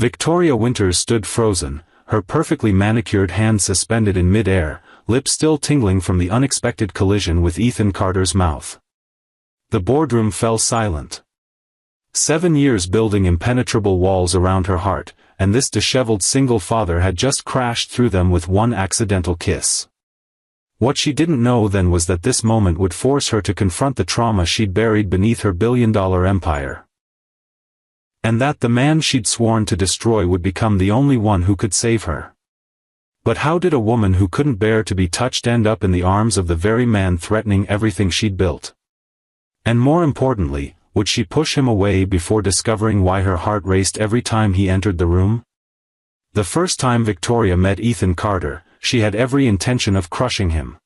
Victoria Winters stood frozen, her perfectly manicured hand suspended in mid-air, lips still tingling from the unexpected collision with Ethan Carter's mouth. The boardroom fell silent. 7 years building impenetrable walls around her heart, and this disheveled single father had just crashed through them with one accidental kiss. What she didn't know then was that this moment would force her to confront the trauma she'd buried beneath her billion-dollar empire. And that the man she'd sworn to destroy would become the only one who could save her. But how did a woman who couldn't bear to be touched end up in the arms of the very man threatening everything she'd built? And more importantly, would she push him away before discovering why her heart raced every time he entered the room? The first time Victoria met Ethan Carter, she had every intention of crushing him.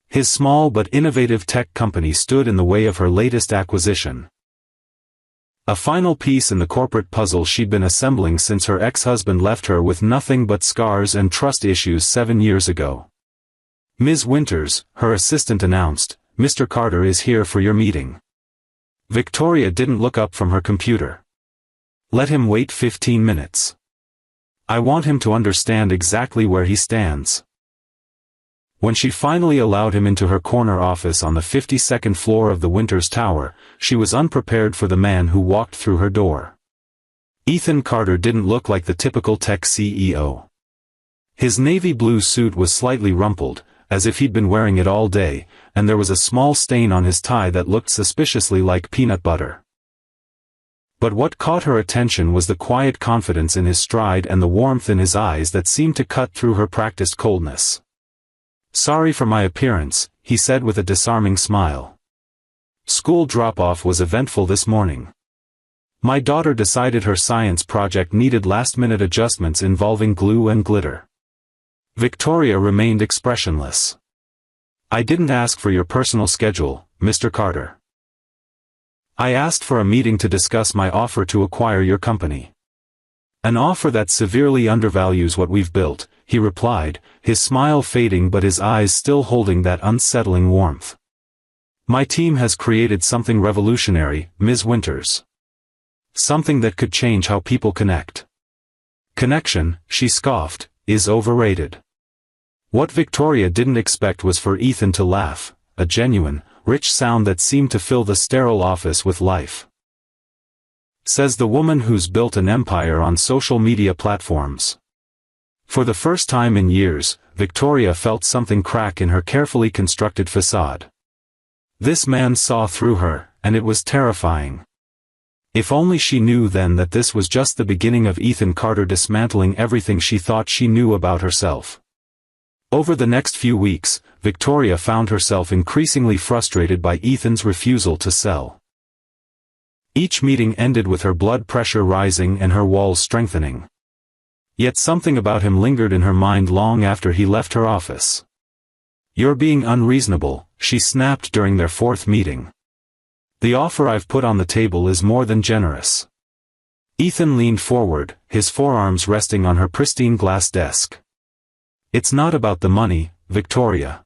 His small but innovative tech company stood in the way of her latest acquisition. A final piece in the corporate puzzle she'd been assembling since her ex-husband left her with nothing but scars and trust issues 7 years ago. "Ms. Winters," her assistant announced, "Mr. Carter is here for your meeting." Victoria didn't look up from her computer. "Let him wait 15 minutes. I want him to understand exactly where he stands." When she finally allowed him into her corner office on the 52nd floor of the Winters Tower, she was unprepared for the man who walked through her door. Ethan Carter didn't look like the typical tech CEO. His navy blue suit was slightly rumpled, as if he'd been wearing it all day, and there was a small stain on his tie that looked suspiciously like peanut butter. But what caught her attention was the quiet confidence in his stride and the warmth in his eyes that seemed to cut through her practiced coldness. "Sorry for my appearance," he said with a disarming smile. "School drop-off was eventful this morning. My daughter decided her science project needed last-minute adjustments involving glue and glitter." Victoria remained expressionless. "I didn't ask for your personal schedule, Mr. Carter. I asked for a meeting to discuss my offer to acquire your company." "An offer that severely undervalues what we've built," he replied, his smile fading but his eyes still holding that unsettling warmth. "My team has created something revolutionary, Ms. Winters. Something that could change how people connect." "Connection," she scoffed, "is overrated." What Victoria didn't expect was for Ethan to laugh, a genuine, rich sound that seemed to fill the sterile office with life. Says the woman who's built an empire on social media platforms. For the first time in years, Victoria felt something crack in her carefully constructed facade. This man saw through her, and it was terrifying. If only she knew then that this was just the beginning of Ethan Carter dismantling everything she thought she knew about herself. Over the next few weeks, Victoria found herself increasingly frustrated by Ethan's refusal to sell. Each meeting ended with her blood pressure rising and her walls strengthening. Yet something about him lingered in her mind long after he left her office. "You're being unreasonable," she snapped during their 4th meeting. "The offer I've put on the table is more than generous." Ethan leaned forward, his forearms resting on her pristine glass desk. "It's not about the money, Victoria.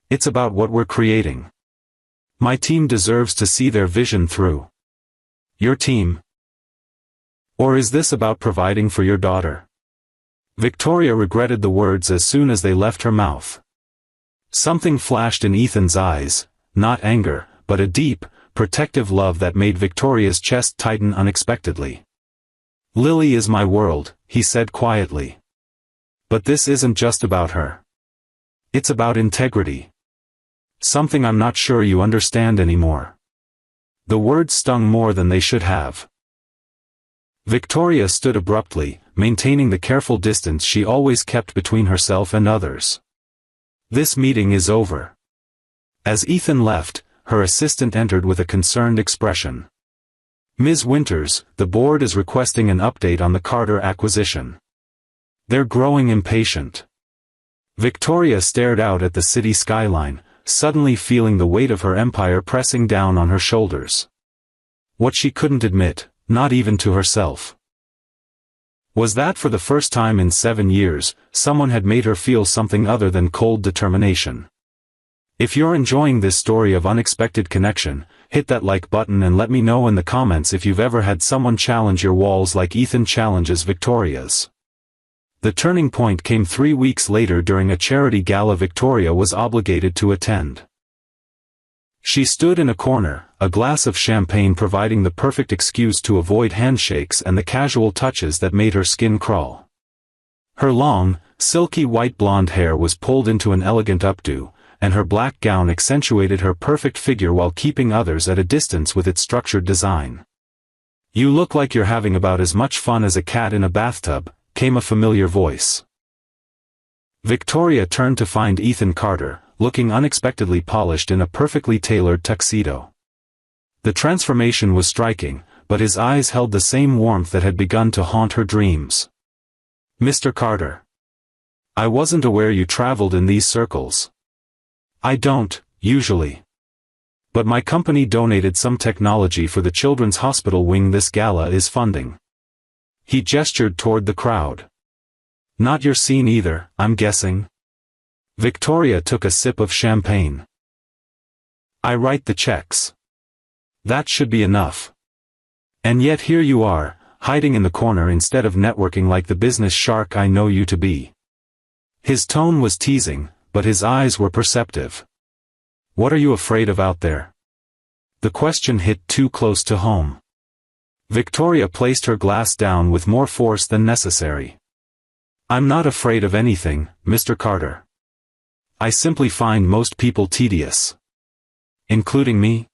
It's about what we're creating. My team deserves to see their vision through." "Your team? Or is this about providing for your daughter?" Victoria regretted the words as soon as they left her mouth. Something flashed in Ethan's eyes, not anger, but a deep, protective love that made Victoria's chest tighten unexpectedly. "Lily is my world," he said quietly. "But this isn't just about her. It's about integrity. Something I'm not sure you understand anymore." The words stung more than they should have. Victoria stood abruptly, maintaining the careful distance she always kept between herself and others. "This meeting is over." As Ethan left, her assistant entered with a concerned expression. "Ms. Winters, the board is requesting an update on the Carter acquisition. They're growing impatient." Victoria stared out at the city skyline, suddenly feeling the weight of her empire pressing down on her shoulders. What she couldn't admit, not even to herself, was that for the first time in 7 years, someone had made her feel something other than cold determination. If you're enjoying this story of unexpected connection, hit that like button and let me know in the comments if you've ever had someone challenge your walls like Ethan challenges Victoria's. The turning point came 3 weeks later during a charity gala Victoria was obligated to attend. She stood in a corner, a glass of champagne providing the perfect excuse to avoid handshakes and the casual touches that made her skin crawl. Her long, silky white blonde hair was pulled into an elegant updo, and her black gown accentuated her perfect figure while keeping others at a distance with its structured design. "You look like you're having about as much fun as a cat in a bathtub," came a familiar voice. Victoria turned to find Ethan Carter, looking unexpectedly polished in a perfectly tailored tuxedo. The transformation was striking, but his eyes held the same warmth that had begun to haunt her dreams. "Mr. Carter. I wasn't aware you traveled in these circles." "I don't, usually. But my company donated some technology for the children's hospital wing this gala is funding." He gestured toward the crowd. "Not your scene either, I'm guessing?" Victoria took a sip of champagne. "I write the checks. That should be enough. And yet here you are, hiding in the corner instead of networking like the business shark I know you to be." His tone was teasing, but his eyes were perceptive. "What are you afraid of out there?" The question hit too close to home. Victoria placed her glass down with more force than necessary. "I'm not afraid of anything, Mr. Carter. I simply find most people tedious." "Including me?"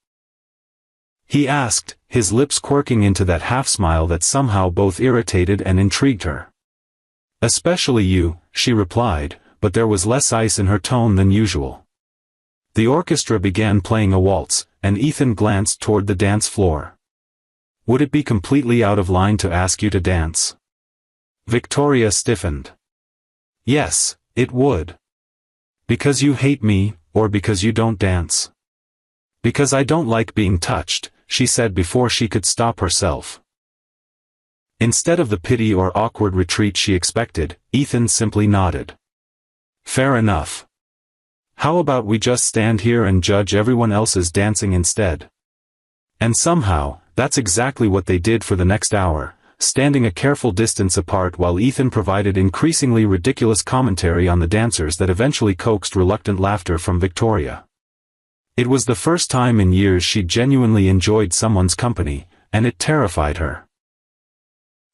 he asked, his lips quirking into that half-smile that somehow both irritated and intrigued her. "Especially you," she replied, but there was less ice in her tone than usual. The orchestra began playing a waltz, and Ethan glanced toward the dance floor. "Would it be completely out of line to ask you to dance?" Victoria stiffened. "Yes, it would." "Because you hate me, or because you don't dance?" "Because I don't like being touched," she said before she could stop herself. Instead of the pity or awkward retreat she expected, Ethan simply nodded. "Fair enough. How about we just stand here and judge everyone else's dancing instead?" And somehow, that's exactly what they did for the next hour, standing a careful distance apart while Ethan provided increasingly ridiculous commentary on the dancers that eventually coaxed reluctant laughter from Victoria. It was the first time in years she'd genuinely enjoyed someone's company, and it terrified her.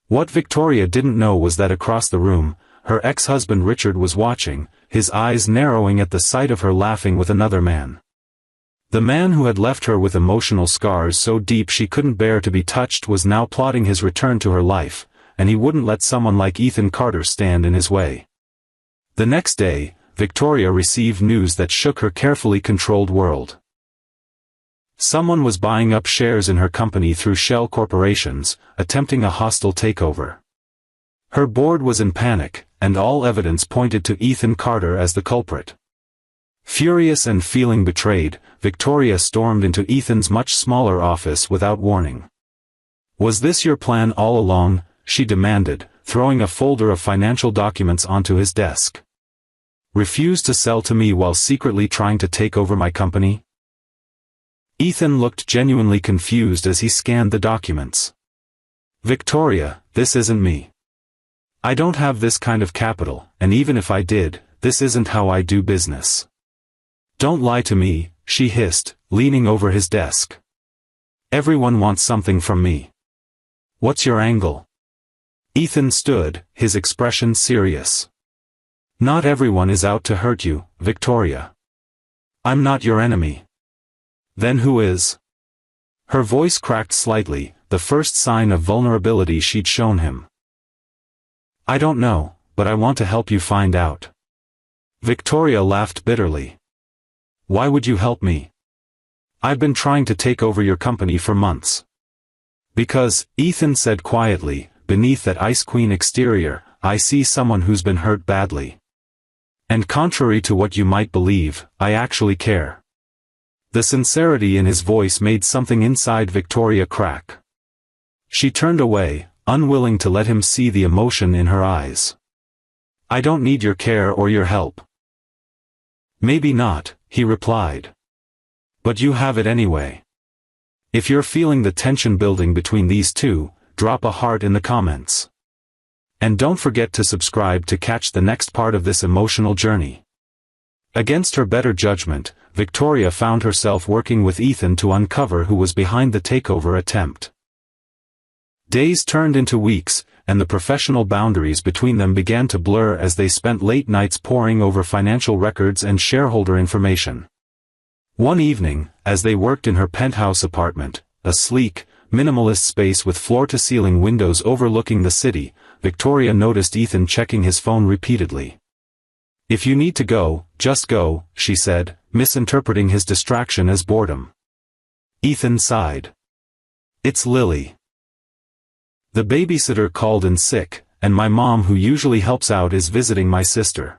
What Victoria didn't know was that across the room, her ex-husband Richard was watching, his eyes narrowing at the sight of her laughing with another man. The man who had left her with emotional scars so deep she couldn't bear to be touched was now plotting his return to her life, and he wouldn't let someone like Ethan Carter stand in his way. The next day, Victoria received news that shook her carefully controlled world. Someone was buying up shares in her company through shell corporations, attempting a hostile takeover. Her board was in panic, and all evidence pointed to Ethan Carter as the culprit. Furious and feeling betrayed, Victoria stormed into Ethan's much smaller office without warning. "Was this your plan all along?" she demanded, throwing a folder of financial documents onto his desk. "Refuse to sell to me while secretly trying to take over my company?" Ethan looked genuinely confused as he scanned the documents. "Victoria, this isn't me. I don't have this kind of capital, and even if I did, this isn't how I do business." "Don't lie to me," she hissed, leaning over his desk. "Everyone wants something from me. What's your angle?" Ethan stood, his expression serious. "Not everyone is out to hurt you, Victoria. I'm not your enemy." "Then who is?" Her voice cracked slightly, the first sign of vulnerability she'd shown him. "I don't know, but I want to help you find out." Victoria laughed bitterly. "Why would you help me? I've been trying to take over your company for months." "Because," Ethan said quietly, "beneath that Ice Queen exterior, I see someone who's been hurt badly. And contrary to what you might believe, I actually care." The sincerity in his voice made something inside Victoria crack. She turned away, unwilling to let him see the emotion in her eyes. "I don't need your care or your help." "Maybe not," he replied. But you have it anyway. If you're feeling the tension building between these two, drop a heart in the comments. And don't forget to subscribe to catch the next part of this emotional journey. Against her better judgment, Victoria found herself working with Ethan to uncover who was behind the takeover attempt. Days turned into weeks, and the professional boundaries between them began to blur as they spent late nights poring over financial records and shareholder information. One evening, as they worked in her penthouse apartment, a sleek, minimalist space with floor-to-ceiling windows overlooking the city, Victoria noticed Ethan checking his phone repeatedly. "If you need to go, just go," she said, misinterpreting his distraction as boredom. Ethan sighed. "It's Lily. The babysitter called in sick, and my mom who usually helps out is visiting my sister.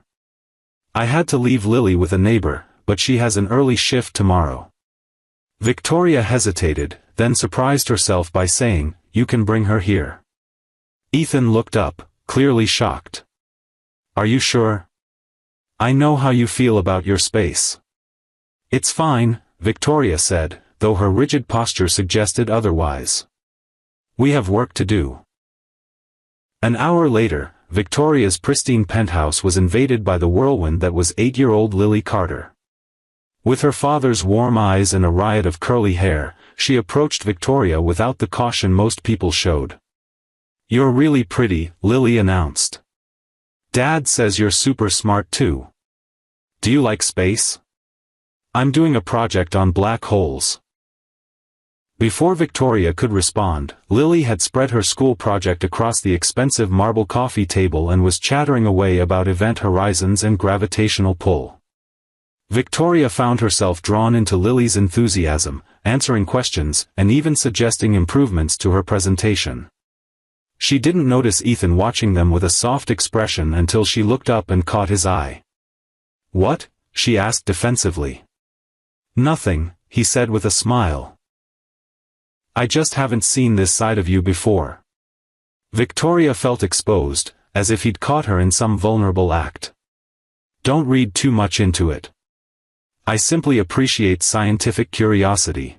I had to leave Lily with a neighbor, but she has an early shift tomorrow." Victoria hesitated, then surprised herself by saying, "You can bring her here." Ethan looked up, clearly shocked. "Are you sure? I know how you feel about your space." "It's fine," Victoria said, though her rigid posture suggested otherwise. "We have work to do." An hour later, Victoria's pristine penthouse was invaded by the whirlwind that was 8-year-old Lily Carter. With her father's warm eyes and a riot of curly hair, she approached Victoria without the caution most people showed. "You're really pretty," Lily announced. "Dad says you're super smart too. Do you like space? I'm doing a project on black holes." Before Victoria could respond, Lily had spread her school project across the expensive marble coffee table and was chattering away about event horizons and gravitational pull. Victoria found herself drawn into Lily's enthusiasm, answering questions, and even suggesting improvements to her presentation. She didn't notice Ethan watching them with a soft expression until she looked up and caught his eye. "What?" she asked defensively. "Nothing," he said with a smile. "I just haven't seen this side of you before." Victoria felt exposed, as if he'd caught her in some vulnerable act. "Don't read too much into it. I simply appreciate scientific curiosity."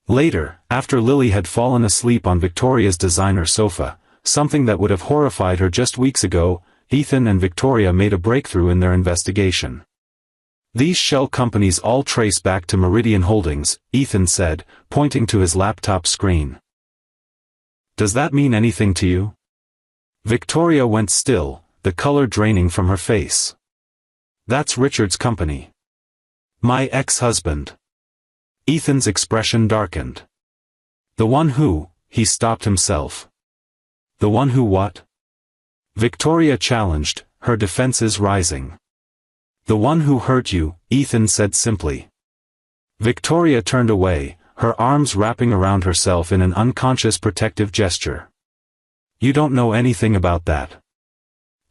Later, after Lily had fallen asleep on Victoria's designer sofa, something that would have horrified her just weeks ago, Ethan and Victoria made a breakthrough in their investigation. "These shell companies all trace back to Meridian Holdings," Ethan said, pointing to his laptop screen. "Does that mean anything to you?" Victoria went still, the color draining from her face. "That's Richard's company. My ex-husband." Ethan's expression darkened. "The one who," he stopped himself. "The one who what?" Victoria challenged, her defenses rising. "The one who hurt you," Ethan said simply. Victoria turned away, her arms wrapping around herself in an unconscious protective gesture. "You don't know anything about that."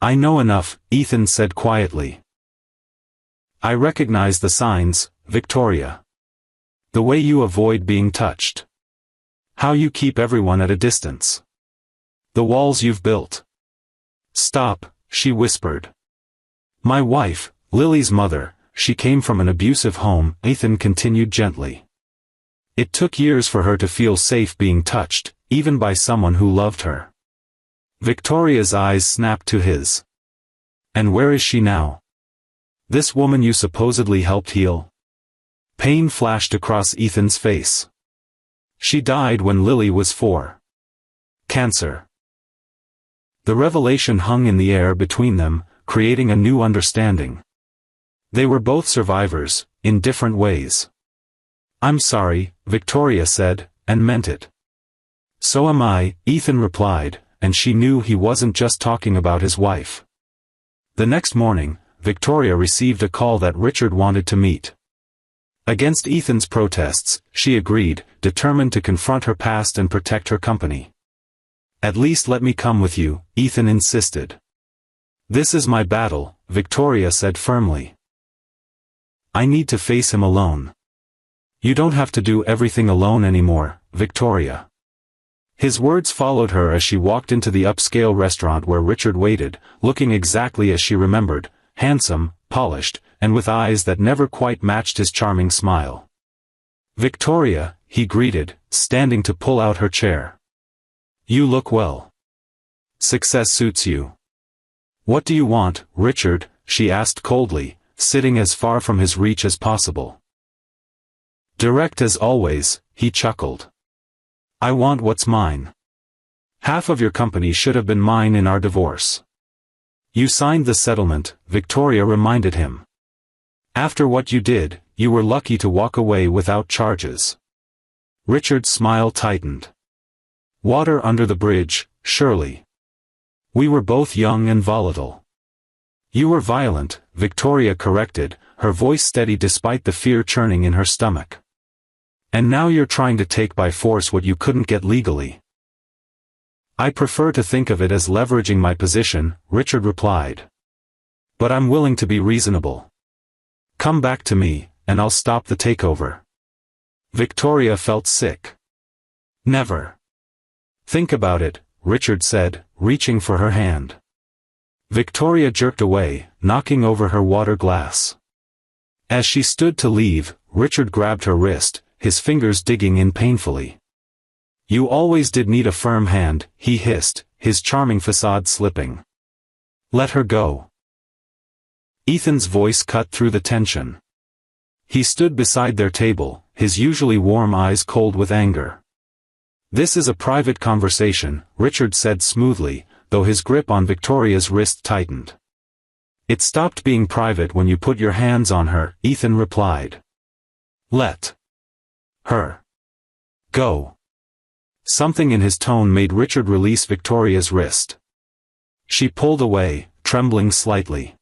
"I know enough," Ethan said quietly. "I recognize the signs, Victoria. The way you avoid being touched. How you keep everyone at a distance. The walls you've built." "Stop," she whispered. "My wife, Lily's mother, she came from an abusive home," Ethan continued gently. "It took years for her to feel safe being touched, even by someone who loved her." Victoria's eyes snapped to his. "And where is she now? This woman you supposedly helped heal?" Pain flashed across Ethan's face. "She died when Lily was 4. Cancer." The revelation hung in the air between them, creating a new understanding. They were both survivors, in different ways. "I'm sorry," Victoria said, and meant it. "So am I," Ethan replied, and she knew he wasn't just talking about his wife. The next morning, Victoria received a call that Richard wanted to meet. Against Ethan's protests, she agreed, determined to confront her past and protect her company. "At least let me come with you," Ethan insisted. "This is my battle," Victoria said firmly. "I need to face him alone." "You don't have to do everything alone anymore, Victoria." His words followed her as she walked into the upscale restaurant where Richard waited, looking exactly as she remembered, handsome, polished, and with eyes that never quite matched his charming smile. "Victoria," he greeted, standing to pull out her chair. "You look well. Success suits you." "What do you want, Richard?" she asked coldly, sitting as far from his reach as possible. "Direct as always," he chuckled. "I want what's mine. Half of your company should have been mine in our divorce." "You signed the settlement," Victoria reminded him. "After what you did, you were lucky to walk away without charges." Richard's smile tightened. "Water under the bridge, surely. We were both young and volatile." "You were violent," Victoria corrected, her voice steady despite the fear churning in her stomach. "And now you're trying to take by force what you couldn't get legally." "I prefer to think of it as leveraging my position," Richard replied. "But I'm willing to be reasonable. Come back to me, and I'll stop the takeover." Victoria felt sick. "Never." "Think about it," Richard said, reaching for her hand. Victoria jerked away, knocking over her water glass. As she stood to leave, Richard grabbed her wrist, his fingers digging in painfully. "You always did need a firm hand," he hissed, his charming facade slipping. "Let her go." Ethan's voice cut through the tension. He stood beside their table, his usually warm eyes cold with anger. "This is a private conversation," Richard said smoothly, though his grip on Victoria's wrist tightened. "It stopped being private when you put your hands on her," Ethan replied. "Let her go." Something in his tone made Richard release Victoria's wrist. She pulled away, trembling slightly.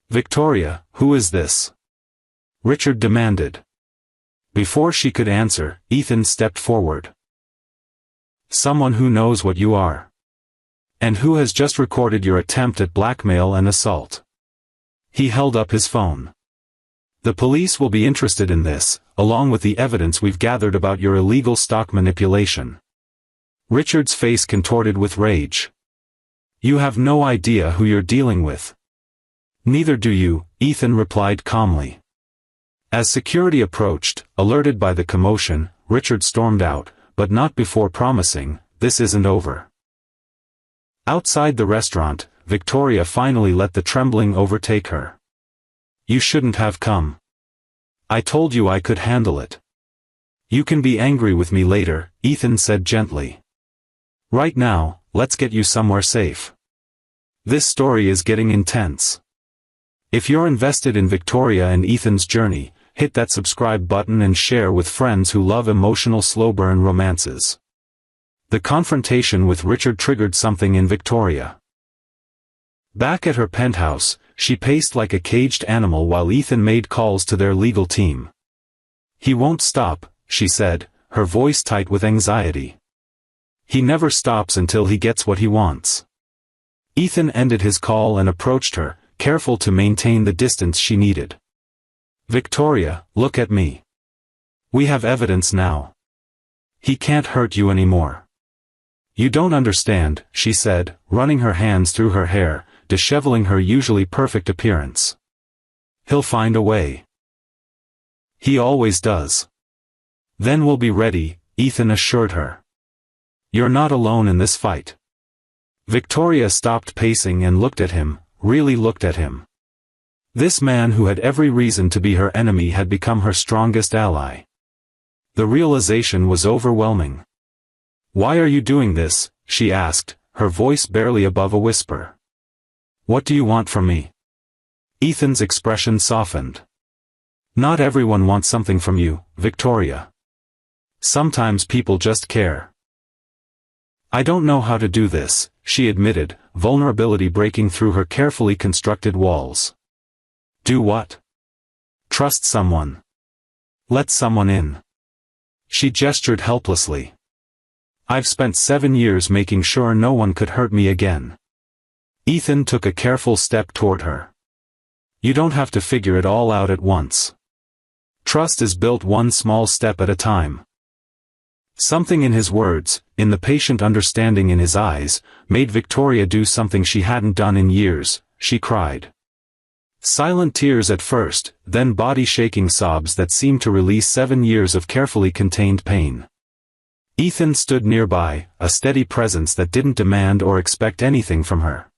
"Victoria, who is this?" Richard demanded. Before she could answer, Ethan stepped forward. "Someone who knows what you are. And who has just recorded your attempt at blackmail and assault." He held up his phone. "The police will be interested in this, along with the evidence we've gathered about your illegal stock manipulation." Richard's face contorted with rage. "You have no idea who you're dealing with." "Neither do you," Ethan replied calmly. As security approached, alerted by the commotion, Richard stormed out, but not before promising, "This isn't over." Outside the restaurant, Victoria finally let the trembling overtake her. "You shouldn't have come. I told you I could handle it." "You can be angry with me later," Ethan said gently. "Right now, let's get you somewhere safe. This story is getting intense." If you're invested in Victoria and Ethan's journey, hit that subscribe button and share with friends who love emotional slow-burn romances. The confrontation with Richard triggered something in Victoria. Back at her penthouse, she paced like a caged animal while Ethan made calls to their legal team. "He won't stop," she said, her voice tight with anxiety. "He never stops until he gets what he wants." Ethan ended his call and approached her, careful to maintain the distance she needed. "Victoria, look at me. We have evidence now. He can't hurt you anymore." "You don't understand," she said, running her hands through her hair, disheveling her usually perfect appearance. "He'll find a way. He always does." "Then we'll be ready," Ethan assured her. "You're not alone in this fight." Victoria stopped pacing and looked at him, really looked at him. This man who had every reason to be her enemy had become her strongest ally. The realization was overwhelming. "Why are you doing this?" she asked, her voice barely above a whisper. "What do you want from me?" Ethan's expression softened. "Not everyone wants something from you, Victoria. Sometimes people just care." "I don't know how to do this," she admitted, vulnerability breaking through her carefully constructed walls. "Do what?" "Trust someone. Let someone in." She gestured helplessly. "I've spent 7 years making sure no one could hurt me again." Ethan took a careful step toward her. "You don't have to figure it all out at once. Trust is built one small step at a time." Something in his words, in the patient understanding in his eyes, made Victoria do something she hadn't done in years. She cried. Silent tears at first, then body-shaking sobs that seemed to release 7 years of carefully contained pain. Ethan stood nearby, a steady presence that didn't demand or expect anything from her.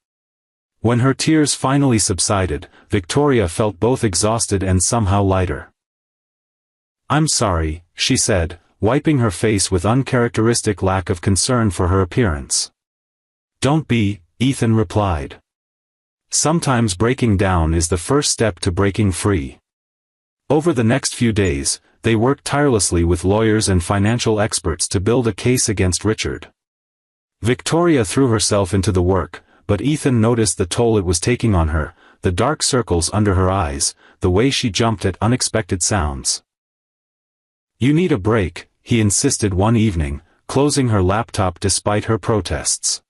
When her tears finally subsided, Victoria felt both exhausted and somehow lighter. "I'm sorry," she said, wiping her face with uncharacteristic lack of concern for her appearance. "Don't be," Ethan replied. "Sometimes breaking down is the first step to breaking free." Over the next few days, they worked tirelessly with lawyers and financial experts to build a case against Richard. Victoria threw herself into the work, but Ethan noticed the toll it was taking on her, the dark circles under her eyes, the way she jumped at unexpected sounds. "You need a break," he insisted one evening, closing her laptop despite her protests.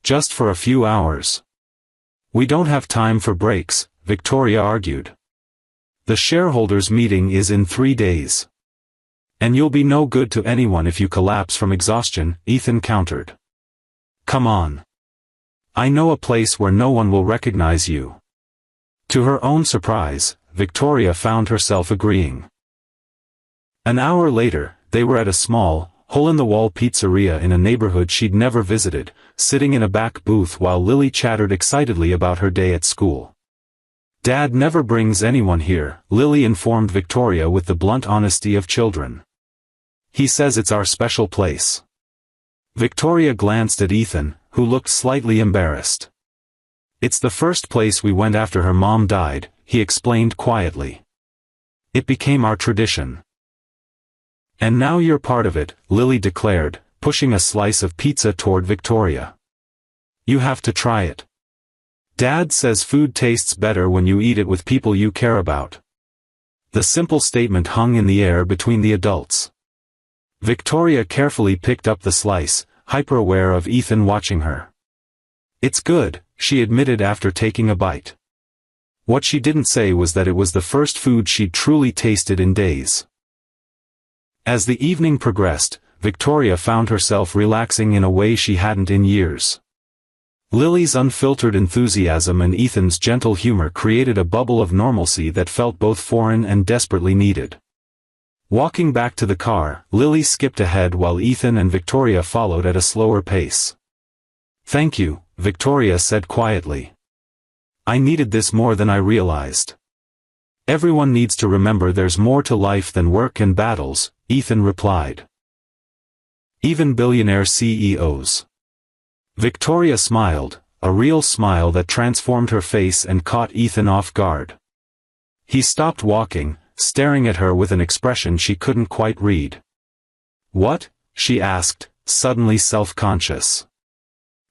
"Just for a few hours." "We don't have time for breaks," Victoria argued. "The shareholders' meeting is in 3 days. And you'll be no good to anyone if you collapse from exhaustion," Ethan countered. "Come on. I know a place where no one will recognize you." To her own surprise, Victoria found herself agreeing. An hour later, they were at a small, hole-in-the-wall pizzeria in a neighborhood she'd never visited, sitting in a back booth while Lily chattered excitedly about her day at school. "Dad never brings anyone here," Lily informed Victoria with the blunt honesty of children. "He says it's our special place." Victoria glanced at Ethan, who looked slightly embarrassed. "It's the first place we went after her mom died," he explained quietly. "It became our tradition." "And now you're part of it," Lily declared, pushing a slice of pizza toward Victoria. "You have to try it. Dad says food tastes better when you eat it with people you care about." The simple statement hung in the air between the adults. Victoria carefully picked up the slice, hyper-aware of Ethan watching her. "It's good," she admitted after taking a bite. What she didn't say was that it was the first food she'd truly tasted in days. As the evening progressed, Victoria found herself relaxing in a way she hadn't in years. Lily's unfiltered enthusiasm and Ethan's gentle humor created a bubble of normalcy that felt both foreign and desperately needed. Walking back to the car, Lily skipped ahead while Ethan and Victoria followed at a slower pace. "Thank you," Victoria said quietly. "I needed this more than I realized." "Everyone needs to remember there's more to life than work and battles," Ethan replied. "Even billionaire CEOs." Victoria smiled, a real smile that transformed her face and caught Ethan off guard. He stopped walking, staring at her with an expression she couldn't quite read. "What?" she asked, suddenly self-conscious.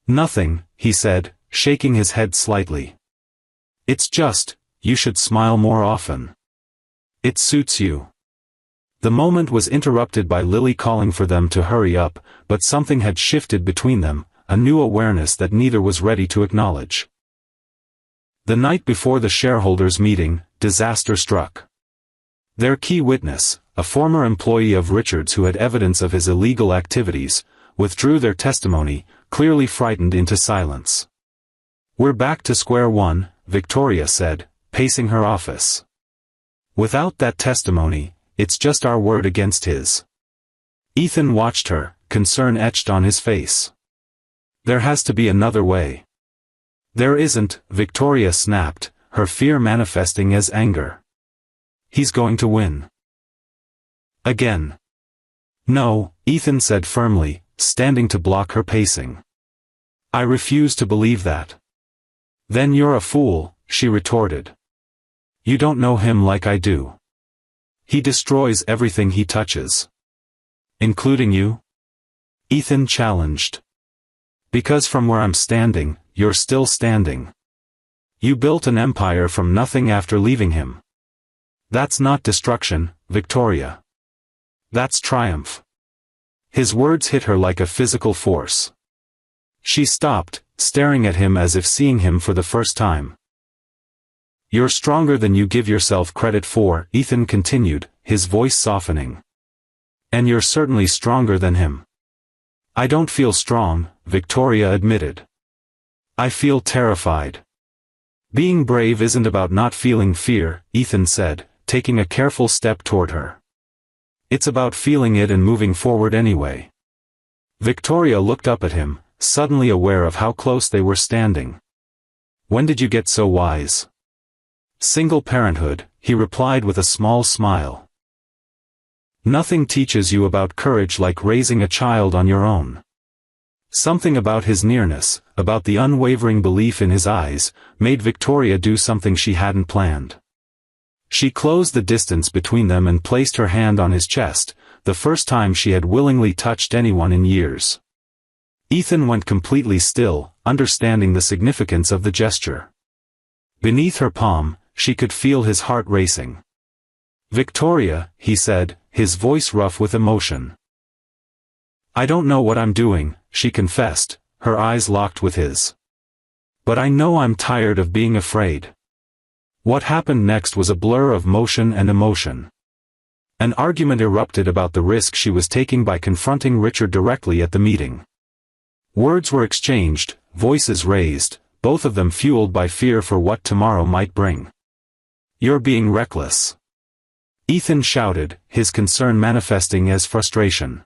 "Nothing," he said, shaking his head slightly. "It's just, you should smile more often. It suits you." The moment was interrupted by Lily calling for them to hurry up, but something had shifted between them, a new awareness that neither was ready to acknowledge. The night before the shareholders' meeting, disaster struck. Their key witness, a former employee of Richard's who had evidence of his illegal activities, withdrew their testimony, clearly frightened into silence. "We're back to square one," Victoria said, pacing her office. "Without that testimony, it's just our word against his." Ethan watched her, concern etched on his face. "There has to be another way." "There isn't," Victoria snapped, her fear manifesting as anger. "He's going to win. Again." "No," Ethan said firmly, standing to block her pacing. "I refuse to believe that." "Then you're a fool," she retorted. "You don't know him like I do. He destroys everything he touches." "Including you?" Ethan challenged. "Because from where I'm standing, you're still standing. You built an empire from nothing after leaving him. That's not destruction, Victoria. That's triumph." His words hit her like a physical force. She stopped, staring at him as if seeing him for the first time. "You're stronger than you give yourself credit for," Ethan continued, his voice softening. "And you're certainly stronger than him." "I don't feel strong," Victoria admitted. "I feel terrified." Being brave isn't about not feeling fear, Ethan said, taking a careful step toward her. It's about feeling it and moving forward anyway. Victoria looked up at him, suddenly aware of how close they were standing. When did you get so wise? Single parenthood, he replied with a small smile. Nothing teaches you about courage like raising a child on your own. Something about his nearness, about the unwavering belief in his eyes, made Victoria do something she hadn't planned. She closed the distance between them and placed her hand on his chest, the first time she had willingly touched anyone in years. Ethan went completely still, understanding the significance of the gesture. Beneath her palm, she could feel his heart racing. Victoria, he said, his voice rough with emotion. I don't know what I'm doing, she confessed, her eyes locked with his. But I know I'm tired of being afraid. What happened next was a blur of motion and emotion. An argument erupted about the risk she was taking by confronting Richard directly at the meeting. Words were exchanged, voices raised, both of them fueled by fear for what tomorrow might bring. You're being reckless. Ethan shouted, his concern manifesting as frustration.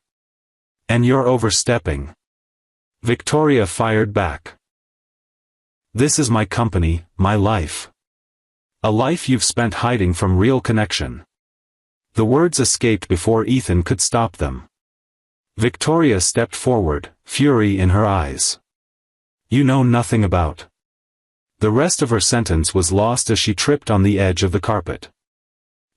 And you're overstepping. Victoria fired back. This is my company, my life. A life you've spent hiding from real connection. The words escaped before Ethan could stop them. Victoria stepped forward, fury in her eyes. You know nothing about. The rest of her sentence was lost as she tripped on the edge of the carpet.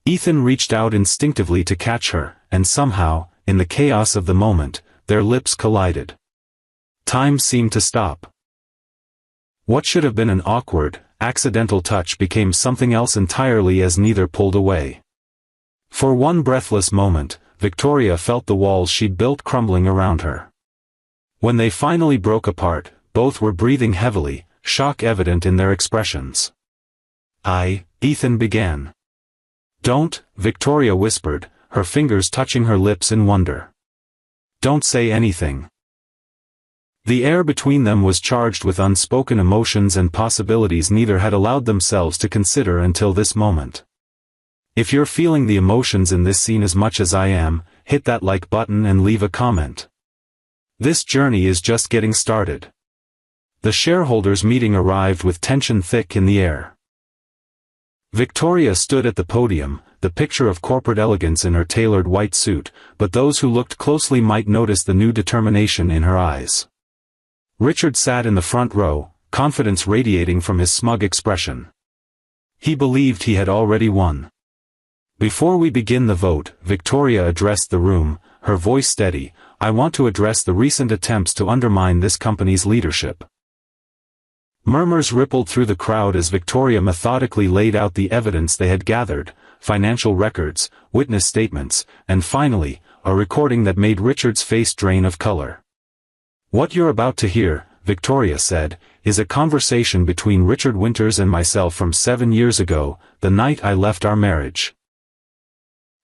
Ethan reached out instinctively to catch her, and somehow, in the chaos of the moment, their lips collided. Time seemed to stop. What should have been an awkward, accidental touch became something else entirely as neither pulled away. For one breathless moment, Victoria felt the walls she'd built crumbling around her. When they finally broke apart, both were breathing heavily, shock evident in their expressions. Ethan began. Don't, Victoria whispered, her fingers touching her lips in wonder. Don't say anything. The air between them was charged with unspoken emotions and possibilities neither had allowed themselves to consider until this moment. If you're feeling the emotions in this scene as much as I am, hit that like button and leave a comment. This journey is just getting started. The shareholders' meeting arrived with tension thick in the air. Victoria stood at the podium, the picture of corporate elegance in her tailored white suit, but those who looked closely might notice the new determination in her eyes. Richard sat in the front row, confidence radiating from his smug expression. He believed he had already won. Before we begin the vote, Victoria addressed the room, her voice steady, I want to address the recent attempts to undermine this company's leadership. Murmurs rippled through the crowd as Victoria methodically laid out the evidence they had gathered, financial records, witness statements, and finally, a recording that made Richard's face drain of color. What you're about to hear, Victoria said, is a conversation between Richard Winters and myself from 7 years ago, the night I left our marriage.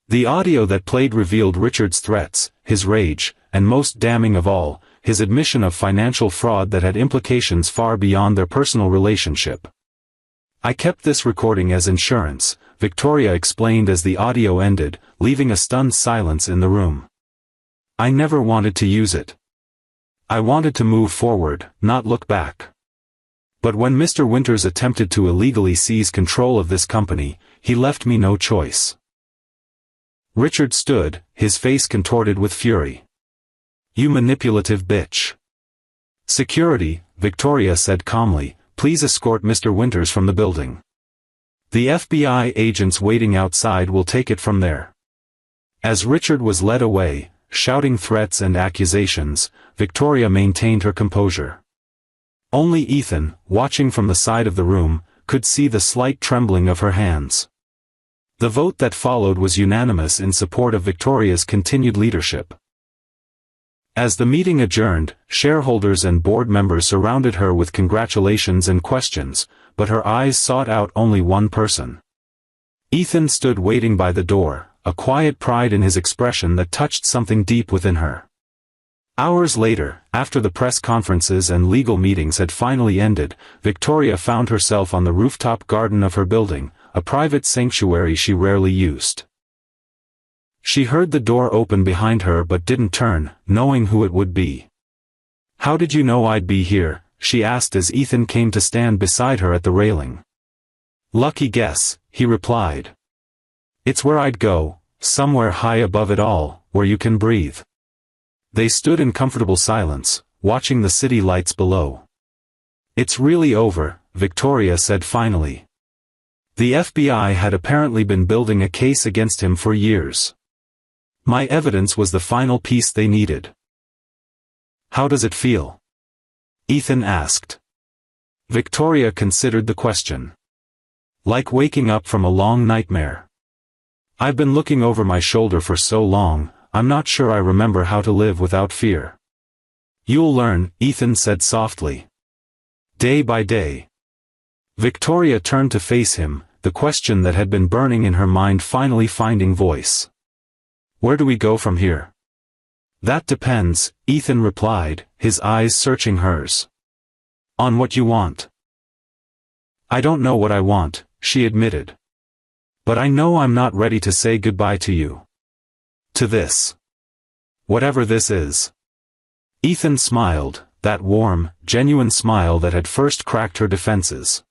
The audio that played revealed Richard's threats, his rage, and most damning of all, his admission of financial fraud that had implications far beyond their personal relationship. I kept this recording as insurance, Victoria explained as the audio ended, leaving a stunned silence in the room. I never wanted to use it. I wanted to move forward, not look back. But when Mr. Winters attempted to illegally seize control of this company, he left me no choice. Richard stood, his face contorted with fury. You manipulative bitch. Security, Victoria said calmly, please escort Mr. Winters from the building. The FBI agents waiting outside will take it from there. As Richard was led away, shouting threats and accusations, Victoria maintained her composure. Only Ethan, watching from the side of the room, could see the slight trembling of her hands. The vote that followed was unanimous in support of Victoria's continued leadership. As the meeting adjourned, shareholders and board members surrounded her with congratulations and questions, but her eyes sought out only one person. Ethan stood waiting by the door, a quiet pride in his expression that touched something deep within her. Hours later, after the press conferences and legal meetings had finally ended, Victoria found herself on the rooftop garden of her building, a private sanctuary she rarely used. She heard the door open behind her but didn't turn, knowing who it would be. "How did you know I'd be here?" she asked as Ethan came to stand beside her at the railing. "Lucky guess," he replied. "It's where I'd go, somewhere high above it all, where you can breathe." They stood in comfortable silence, watching the city lights below. "It's really over," Victoria said finally. The FBI had apparently been building a case against him for years. My evidence was the final piece they needed. "How does it feel?" Ethan asked. Victoria considered the question. "Like waking up from a long nightmare. I've been looking over my shoulder for so long, I'm not sure I remember how to live without fear." "You'll learn," Ethan said softly. "Day by day." Victoria turned to face him, the question that had been burning in her mind finally finding voice. "Where do we go from here?" "That depends," Ethan replied, his eyes searching hers. "On what you want." "I don't know what I want," she admitted. "But I know I'm not ready to say goodbye to you. To this. Whatever this is." Ethan smiled, that warm, genuine smile that had first cracked her defenses.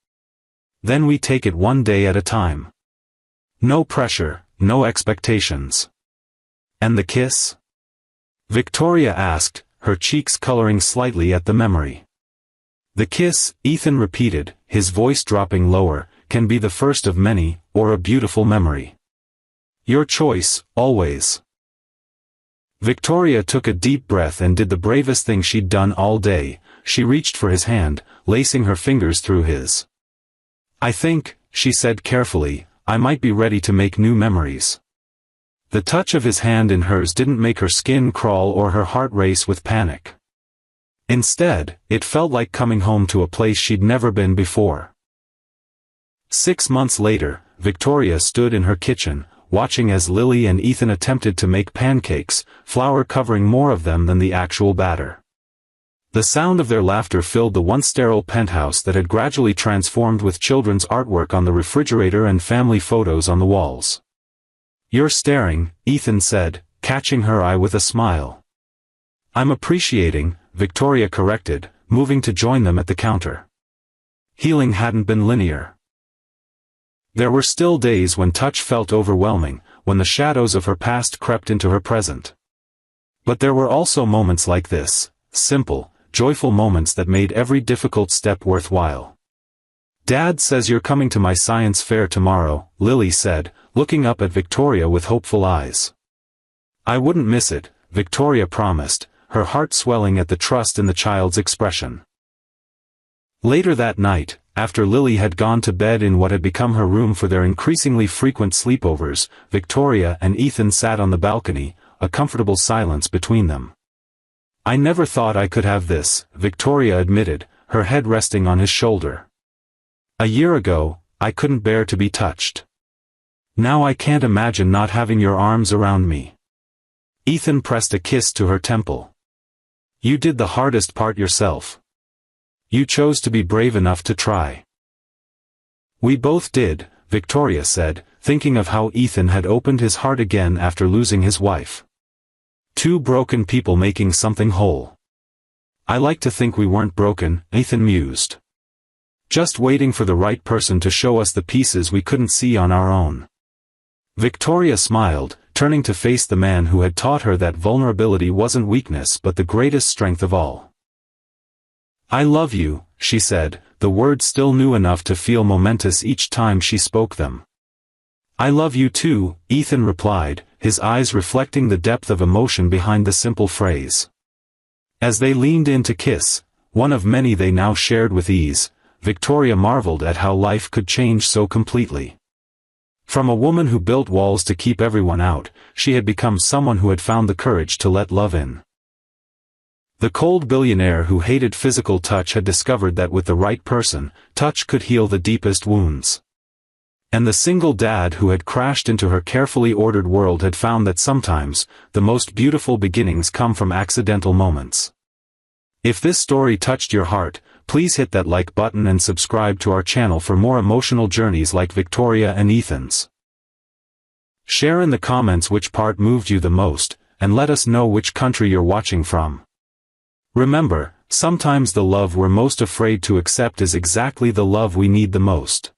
"Then we take it one day at a time. No pressure, no expectations." "And the kiss?" Victoria asked, her cheeks coloring slightly at the memory. "The kiss," Ethan repeated, his voice dropping lower, "can be the first of many, or a beautiful memory. Your choice, always." Victoria took a deep breath and did the bravest thing she'd done all day. She reached for his hand, lacing her fingers through his. "I think," she said carefully, "I might be ready to make new memories." The touch of his hand in hers didn't make her skin crawl or her heart race with panic. Instead, it felt like coming home to a place she'd never been before. 6 months later, Victoria stood in her kitchen, watching as Lily and Ethan attempted to make pancakes, flour covering more of them than the actual batter. The sound of their laughter filled the once sterile penthouse that had gradually transformed with children's artwork on the refrigerator and family photos on the walls. "You're staring," Ethan said, catching her eye with a smile. "I'm appreciating," Victoria corrected, moving to join them at the counter. Healing hadn't been linear. There were still days when touch felt overwhelming, when the shadows of her past crept into her present. But there were also moments like this, simple, joyful moments that made every difficult step worthwhile. "Dad says you're coming to my science fair tomorrow," Lily said, looking up at Victoria with hopeful eyes. "I wouldn't miss it," Victoria promised, her heart swelling at the trust in the child's expression. Later that night, after Lily had gone to bed in what had become her room for their increasingly frequent sleepovers, Victoria and Ethan sat on the balcony, a comfortable silence between them. "I never thought I could have this," Victoria admitted, her head resting on his shoulder. "A year ago, I couldn't bear to be touched. Now I can't imagine not having your arms around me." Ethan pressed a kiss to her temple. "You did the hardest part yourself. You chose to be brave enough to try." "We both did," Victoria said, thinking of how Ethan had opened his heart again after losing his wife. "Two broken people making something whole." "I like to think we weren't broken," Ethan mused. "Just waiting for the right person to show us the pieces we couldn't see on our own." Victoria smiled, turning to face the man who had taught her that vulnerability wasn't weakness but the greatest strength of all. "I love you," she said, the words still new enough to feel momentous each time she spoke them. "I love you too," Ethan replied, his eyes reflecting the depth of emotion behind the simple phrase. As they leaned in to kiss, one of many they now shared with ease, Victoria marveled at how life could change so completely. From a woman who built walls to keep everyone out, she had become someone who had found the courage to let love in. The cold billionaire who hated physical touch had discovered that with the right person, touch could heal the deepest wounds. And the single dad who had crashed into her carefully ordered world had found that sometimes, the most beautiful beginnings come from accidental moments. If this story touched your heart, please hit that like button and subscribe to our channel for more emotional journeys like Victoria and Ethan's. Share in the comments which part moved you the most, and let us know which country you're watching from. Remember, sometimes the love we're most afraid to accept is exactly the love we need the most.